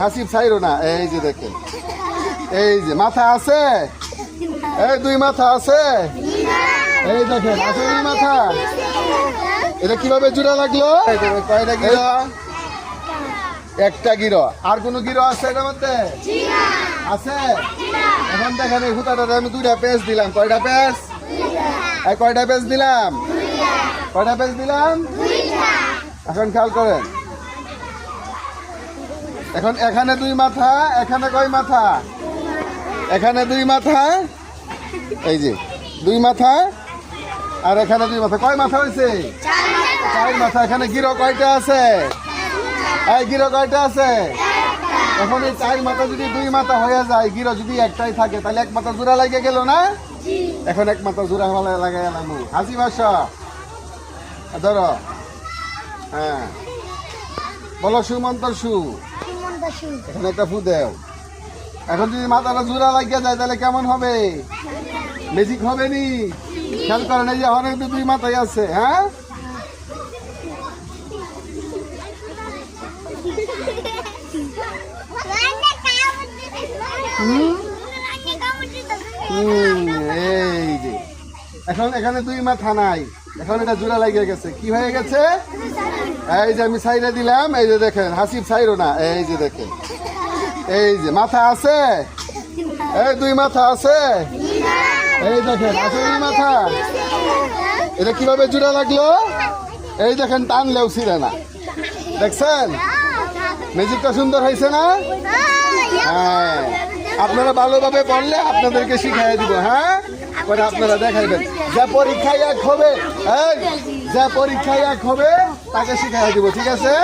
হাসিব ছাইরো না, এই যে দেখেন, এই যে মাথা আছে, এই দুই মাথা আছে, এই দেখেন আছে দুই মাথা। এটা কিভাবে জোড়া লাগলো? কয়টা গিরো? একটা গিরো। আর কোন গিরো আছে এটার মধ্যে? আছে। এখন দেখেন এই হুতাটাতে আমি দুইটা পেজ দিলাম। কয়টা পেজ? কয়টা পেজ দিলাম? কয়টা পেজ দিলাম? এখন খেয়াল করেন, এখন এখানে দুই মাথা, এখানে কয় মাথা? এখানে দুই মাথা, এই যে দুই মাথা, আর এখানে দুই মাথা। কয় মাথা হয়েছে? চার মাথা। এখানে গিরো কয়টা আছে? এই গিরো কয়টা আছে? এখন এই চার মাথা যদি দুই মাথা হয়ে যায়, গিরো যদি একটাই থাকে, তাহলে এক মাথা জোড়া লাগে গেল না? এখন এক মাথা জোড়া লাগাই এলাম। হাসি ভাষা ধরো, হ্যাঁ বলো সুমন্তর সু। এখানে একটা ফু দেও। এখন যদি মাথাটা জোড়া লাগিয়ে যায় তাহলে কেমন হবে? ম্যাজিক হবে নি? খেয়াল করেন, এই যে অনেক দুই মাথায় আছে। হ্যাঁ, এই যে এখন এখানে দুই মাথা নাই, এখন এটা জোড়া লাগিয়ে গেছে। কি হয়ে গেছে? এই যে আমি সাইডে দিলাম, এই যে দেখেন, হাসিব ছাইরো না, এই যে দেখেন, এই যে মাথা আছে, এই দুই মাথা আছে, এই দেখেন আছে দুই মাথা। এটা কিভাবে জোড়া লাগলো? এই দেখেন, টানলেও ছিঁড়ে না। দেখছেন ম্যাজিকটা সুন্দর হয়েছে না? হ্যাঁ, আপনারা ভালোভাবে পড়লে আপনাদেরকে শিখাই দিব। হ্যাঁ, পরে আপনারা দেখাইবেন। যা পরীক্ষায় এক হবে, এই যা পরীক্ষায় এক হবে তাকে শিখাই দিব। ঠিক আছে?